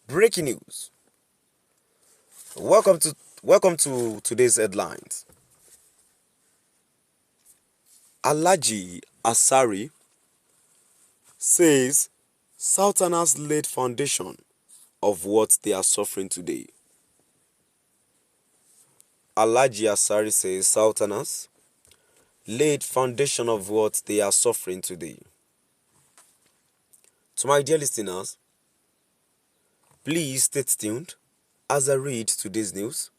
Breaking news. Welcome to today's headlines. Alhaji Asari says Sultana's laid foundation of what they are suffering today. Alhaji Asari says Sultana's laid foundation of what they are suffering today. To my dear listeners, please stay tuned as I read today's news,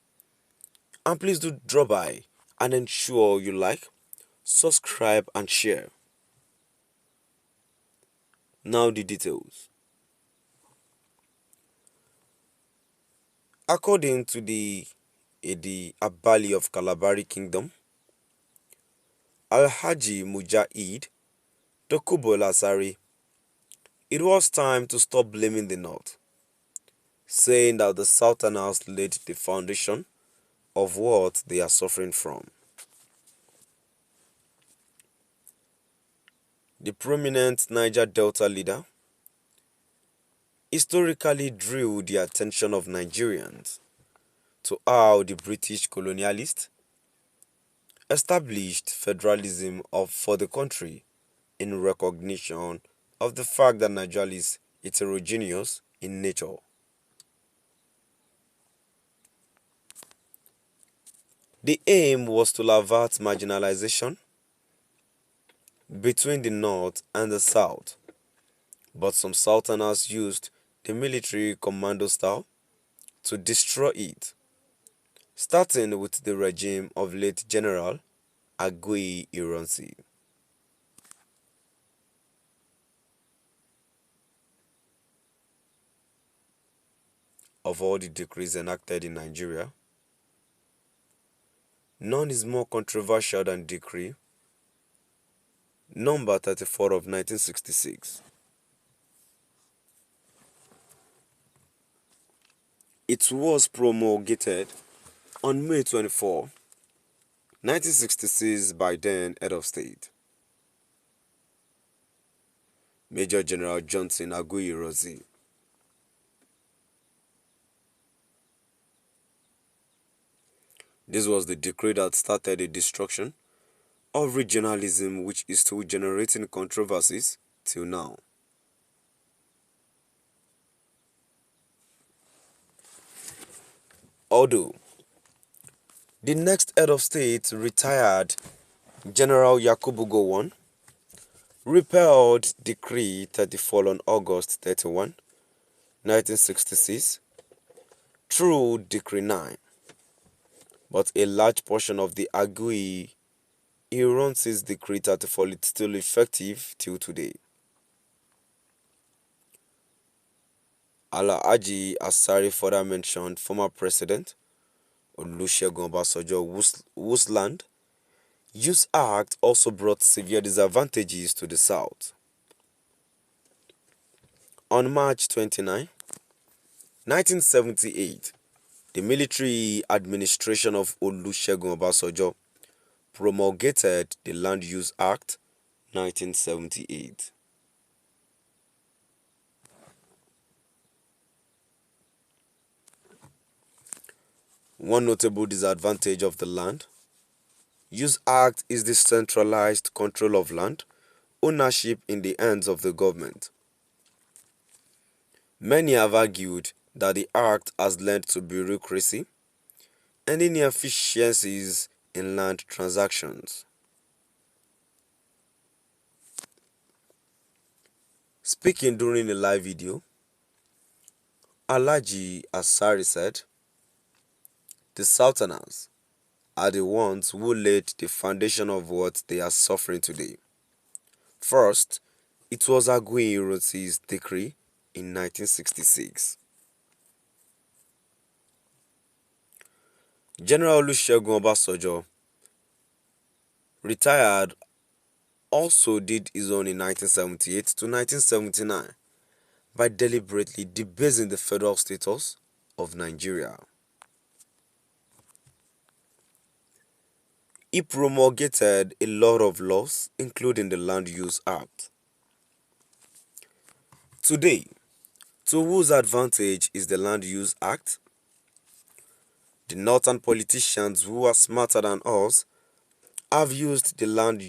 and please do drop by and ensure you like, subscribe and share. Now the details. According to the Abali of Kalabari Kingdom, Alhaji Mujahid Dokubo Asari, it was time to stop blaming the North, saying that the Southerners laid the foundation of what they are suffering from. The prominent Niger Delta leader historically drew the attention of Nigerians to how the British colonialists established federalism for the country in recognition of the fact that Nigeria is heterogeneous in nature. The aim was to avert marginalization between the North and the South, but some Southerners used the military commando style to destroy it, starting with the regime of late General Aguiyi Ironsi. Of all the decrees enacted in Nigeria, none is more controversial than Decree number 34 of 1966. It was promulgated on May 24, 1966 by then Head of State, Major General Johnson Aguiyi Ironsi. This was the decree that started the destruction of regionalism, which is still generating controversies till now. Although the next head of state, retired General Yakubu Gowon, repealed Decree 34 on August 31, 1966 through Decree 9, but a large portion of the Aguiyi Ironsi's Decree 34 is still effective till today. Alhaji Asari further mentioned former President Olusegun Obasanjo, whose land Use Act also brought severe disadvantages to the South. On March 29, 1978, the military administration of Olusegun Obasanjo promulgated the Land Use Act 1978. One notable disadvantage of the Land Use Act is the centralized control of land ownership in the hands of the government. Many have argued that the act has led to bureaucracy and inefficiencies in land transactions. Speaking during a live video, Alhaji Asari said, "The Southerners are the ones who laid the foundation of what they are suffering today. First, it was Aguiyi Ironsi's decree in 1966. General Olusegun Obasanjo, retired, also did his own in 1978 to 1979 by deliberately debasing the federal status of Nigeria. He promulgated a lot of laws, including the Land Use Act. Today, To whose advantage is the Land Use Act? The northern politicians who are smarter than us have used the Land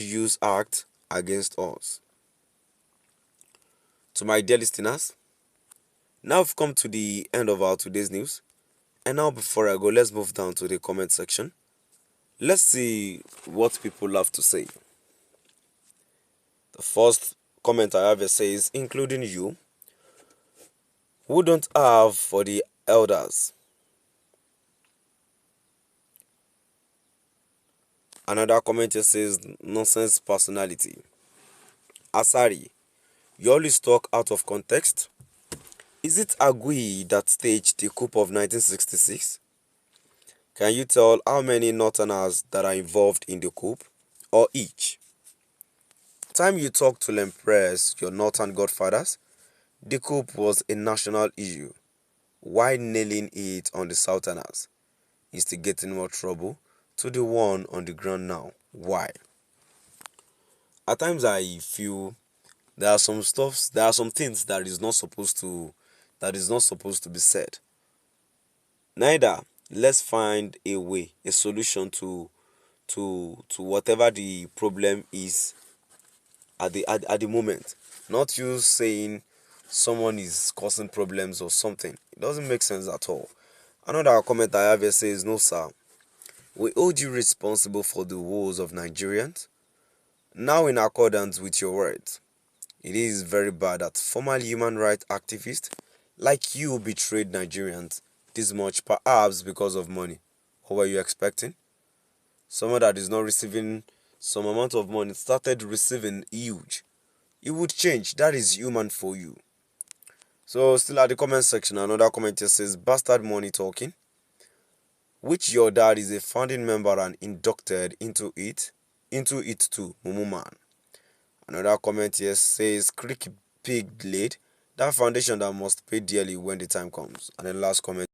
Use Act against us. To my dear listeners, now we've come to the end of our today's news. And now before I go, let's move down to the comment section. Let's see what people have to say. The first comment I have here says, including you, who don't have for the elders. Another comment here says, nonsense personality. Asari, you always talk out of context. Is it Agui that staged the coup of 1966? Can you tell how many Northerners that are involved in the coup? Or each? Time you talk to impress your Northern godfathers, the coup was a national issue. Why nailing it on the Southerners? Instigating more trouble to the one on the ground now. Why? At times I feel there are some things that is not supposed to be said. Neither let's find a solution to whatever the problem is at the moment. Not you saying someone is causing problems or something. It doesn't make sense at all. Another comment I have here says, no sir, we hold you responsible for the woes of Nigerians. Now in accordance with your words, it is very bad that former human rights activists like you betrayed Nigerians this much, perhaps because of money. What were you expecting? Someone that is not receiving some amount of money started receiving huge. It would change. That is human for you. So still at the comment section, another comment here says, bastard money talking, which your dad is a founding member and inducted into it too, Mumu man. Another comment here says, creek pig laid, that foundation that must pay dearly when the time comes. And then last comment.